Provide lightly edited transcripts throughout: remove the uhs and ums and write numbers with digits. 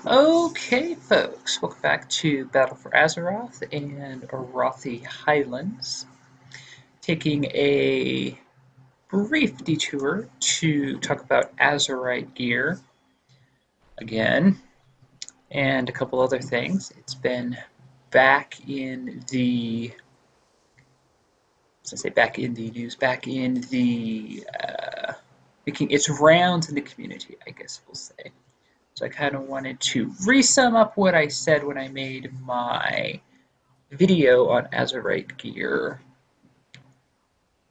Okay, folks, welcome back to Battle for Azeroth and Arathi Highlands. Taking a brief detour to talk about Azerite gear again and a couple other things. It's been back in the, as I say, back in the news, back in the, making its rounds in the community, I guess we'll say. So I kind of wanted to re-sum up what I said when I made my video on Azerite gear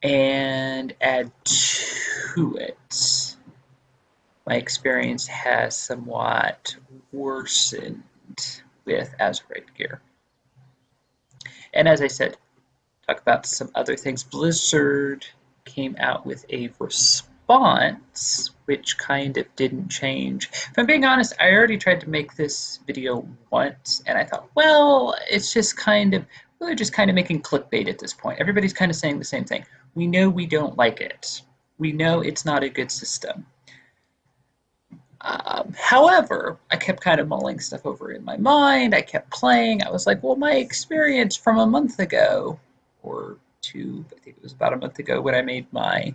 and add to it. My experience has somewhat worsened with Azerite gear. And as I said, talk about some other things. Blizzard came out with a response which kind of didn't change. If I'm being honest, I already tried to make this video once and I thought, well, it's just kind of, they're just kind of making clickbait at this point. Everybody's kind of saying the same thing. We know we don't like it. We know it's not a good system. However, I kept kind of mulling stuff over in my mind. I kept playing. I was like, well, my experience from a month ago, or two, I think it was about a month ago when I made my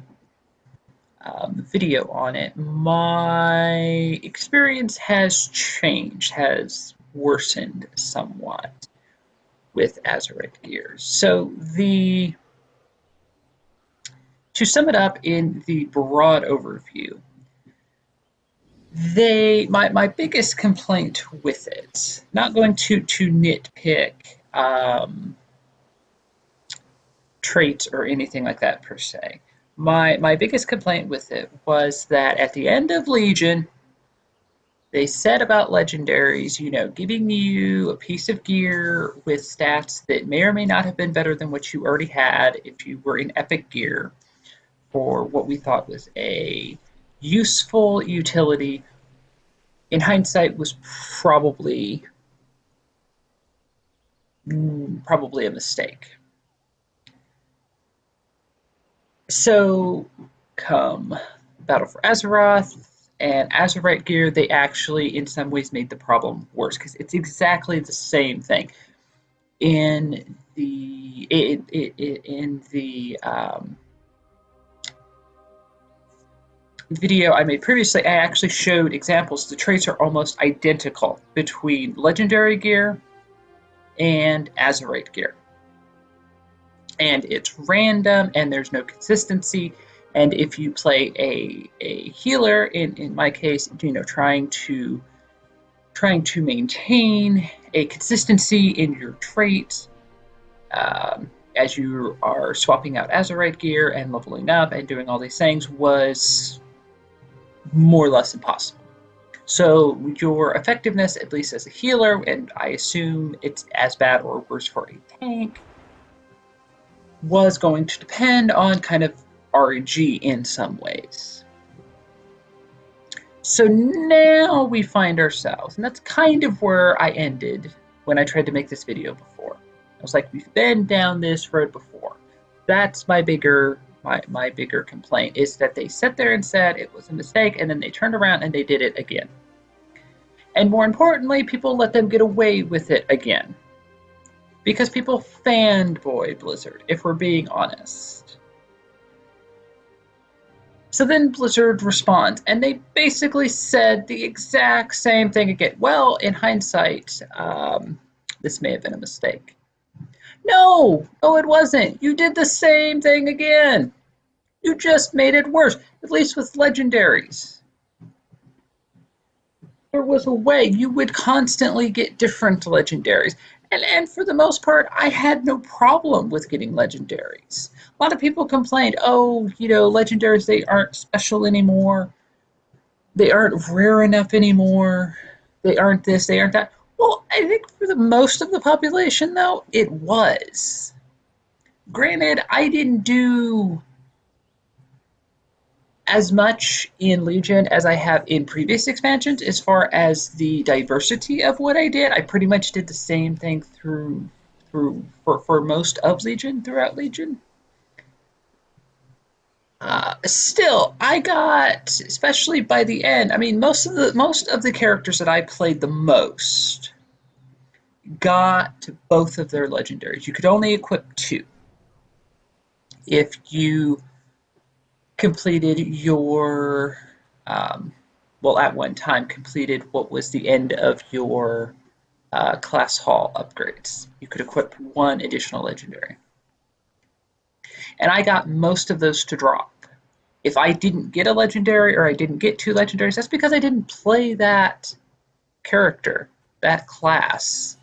video on it, my experience has changed, has worsened somewhat with Azerite gear. So to sum it up in the broad overview, my biggest complaint with it, not going to nitpick traits or anything like that per se. My biggest complaint with it was that at the end of Legion, they said about legendaries, you know, giving you a piece of gear with stats that may or may not have been better than what you already had if you were in epic gear for what we thought was a useful utility. In hindsight, was probably a mistake. So, come Battle for Azeroth and Azerite gear, they actually, in some ways, made the problem worse because it's exactly the same thing. In the video I made previously, I actually showed examples. The traits are almost identical between legendary gear and Azerite gear. And it's random and there's no consistency. And if you play a healer, in my case, you know, trying to maintain a consistency in your traits, as you are swapping out Azerite gear and leveling up and doing all these things, was more or less impossible. So your effectiveness, at least as a healer, and I assume it's as bad or worse for a tank, was going to depend on kind of RNG in some ways. So now we find ourselves, and that's kind of where I ended when I tried to make this video before. I was like, we've been down this road before. That's my bigger complaint, is that they sat there and said it was a mistake, and then they turned around and they did it again. And more importantly, people let them get away with it again. Because people fanboy Blizzard, if we're being honest. So then Blizzard responds, and they basically said the exact same thing again. Well, in hindsight, this may have been a mistake. No, it wasn't. You did the same thing again. You just made it worse, at least with legendaries. There was a way you would constantly get different legendaries. And for the most part, I had no problem with getting legendaries. A lot of people complained, oh, you know, legendaries, they aren't special anymore. They aren't rare enough anymore. They aren't this, they aren't that. Well, I think for the most of the population, though, it was. Granted, I didn't do as much in Legion as I have in previous expansions as far as the diversity of what I did. I pretty much did the same thing for most of Legion, throughout Legion. Still, I got, especially by the end, I mean, most of the characters that I played the most got both of their legendaries. You could only equip two. If you completed your, um, well, at one time completed what was the end of your class hall upgrades, you could equip one additional legendary. And I got most of those to drop. If I didn't get a legendary or I didn't get two legendaries, that's because I didn't play that character, that class,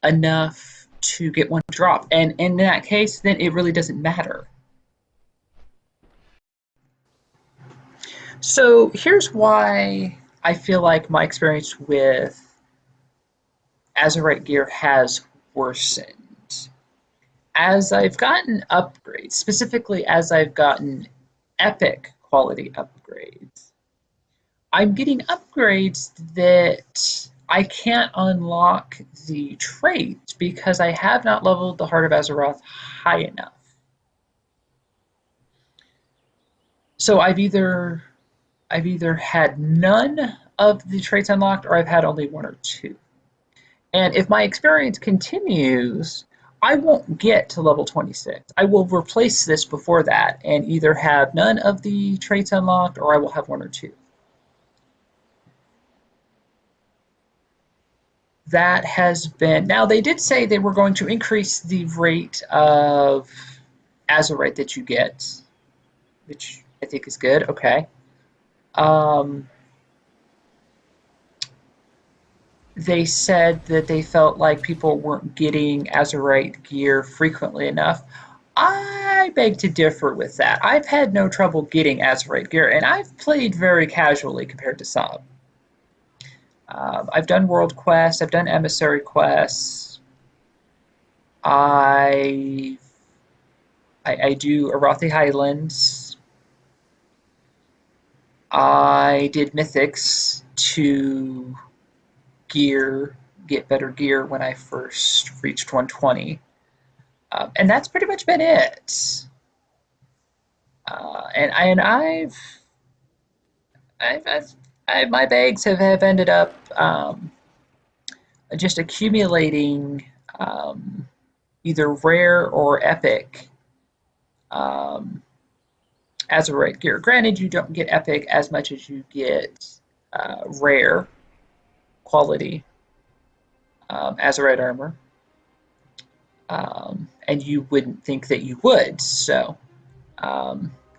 enough to get one to drop. And in that case, then it really doesn't matter. So here's why I feel like my experience with Azerite gear has worsened. As I've gotten upgrades, specifically as I've gotten epic quality upgrades, I'm getting upgrades that I can't unlock the traits because I have not leveled the Heart of Azeroth high enough. So I've either had none of the traits unlocked or I've had only one or two. And if my experience continues, I won't get to level 26. I will replace this before that and either have none of the traits unlocked or I will have one or two. That has been, now they did say they were going to increase the rate of Azerite that you get, which I think is good. Okay. Um, they said that they felt like people weren't getting Azerite gear frequently enough. I beg to differ with that. I've had no trouble getting Azerite gear, and I've played very casually compared to some. I've done world quests, I've done emissary quests. I I do Arathi Highlands. I did mythics to get better gear when I first reached 120. And that's pretty much been it. And my bags have ended up just accumulating either rare or epic Azerite gear. Granted, you don't get epic as much as you get rare quality Azerite armor, and you wouldn't think that you would. So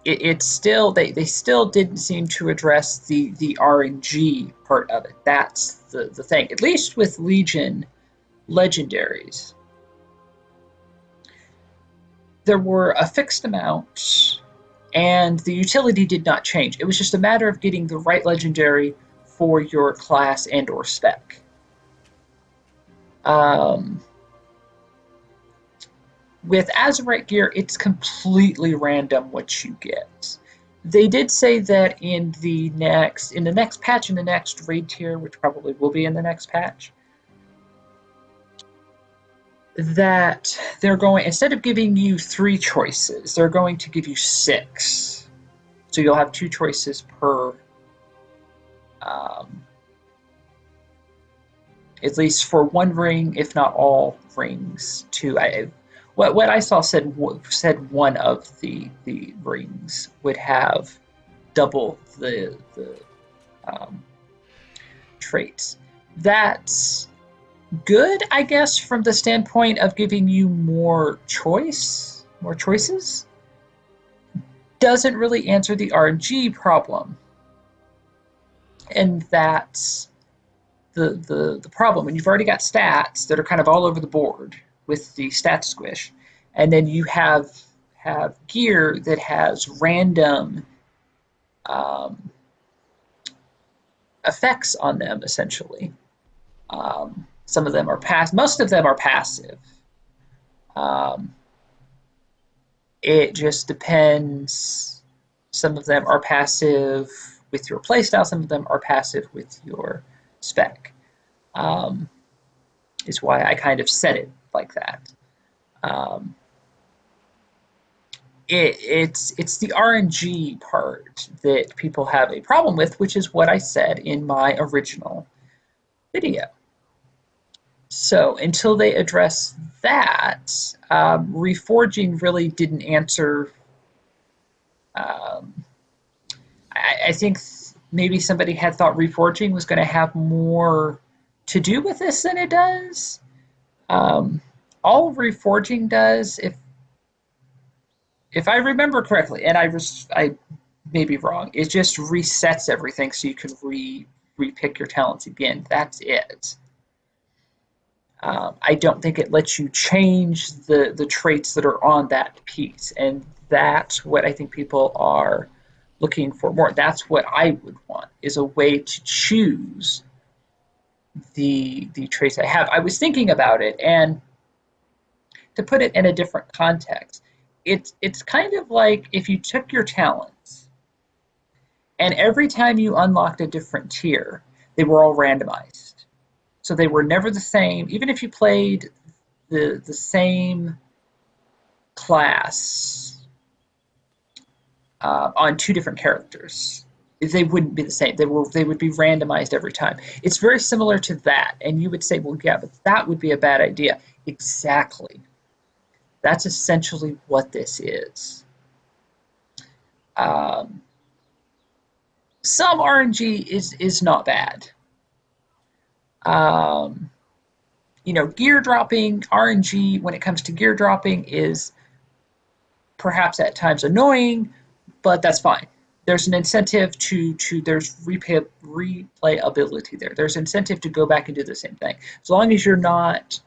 it's still they still didn't seem to address the RNG part of it. That's the thing. At least with Legion legendaries, there were a fixed amount, and the utility did not change. It was just a matter of getting the right legendary for your class and or spec. With Azerite gear, it's completely random what you get. They did say that in the next patch, in the next raid tier, which probably will be in the next patch, that they're going, instead of giving you 3 choices, they're going to give you 6. So you'll have 2 choices per, at least for one ring, if not all rings. What I saw said one of the rings would have double the traits. That's good, I guess, from the standpoint of giving you more choices. Doesn't really answer the RNG problem, and that's the problem. When you've already got stats that are kind of all over the board with the stat squish, and then you have gear that has random effects on them, essentially. Some of them are most of them are passive. It just depends. Some of them are passive with your playstyle, some of them are passive with your spec. Is why I kind of set it like that. it's the RNG part that people have a problem with, which is what I said in my original video. So until they address that, reforging really didn't answer. Um, I think maybe somebody had thought reforging was going to have more to do with this than it does. Um, all reforging does, if I remember correctly, and I may be wrong, it just resets everything so you can repick your talents again. That's it. I don't think it lets you change the traits that are on that piece, and that's what I think people are looking for more. That's what I would want, is a way to choose the traits I have. I was thinking about it, and to put it in a different context, it's kind of like if you took your talents and every time you unlocked a different tier, they were all randomized. So they were never the same, even if you played the same class on two different characters. They wouldn't be the same. They would be randomized every time. It's very similar to that, and you would say, well, yeah, but that would be a bad idea. Exactly. That's essentially what this is. Um, some RNG is not bad. Um, gear dropping RNG when it comes to gear dropping is perhaps at times annoying, but that's fine. There's an incentive there's replayability there. There's incentive to go back and do the same thing. As long as you're not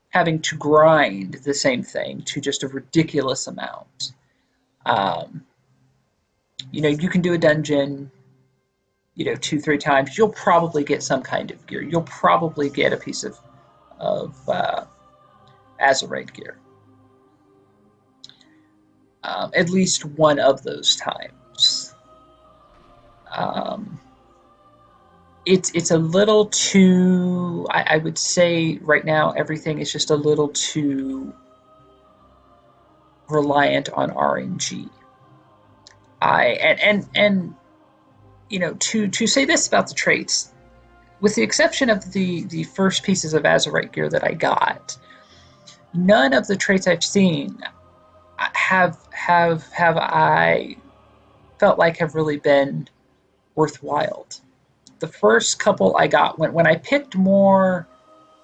having to grind the same thing to just a ridiculous amount. You can do a dungeon, 2, 3 times. You'll probably get some kind of gear. You'll probably get a piece of Azerite gear. At least one of those times. It's a little too. I would say right now everything is just a little too reliant on RNG. To say this about the traits, with the exception of the first pieces of Azerite gear that I got, none of the traits I've seen have I felt like have really been worthwhile. The first couple I got when I picked more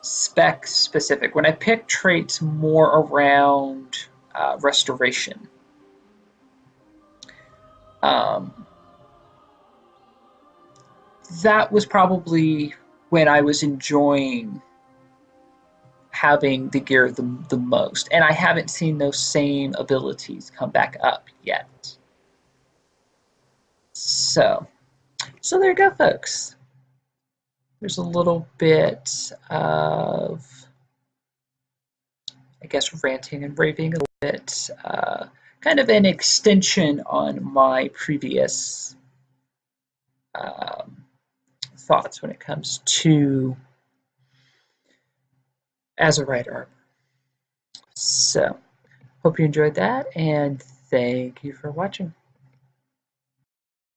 spec specific, when I picked traits more around restoration. That was probably when I was enjoying having the gear the most, and I haven't seen those same abilities come back up yet. So there you go, folks. There's a little bit of, I guess, ranting and raving a little bit, kind of an extension on my previous thoughts when it comes to Azerite armor. So, hope you enjoyed that, and thank you for watching.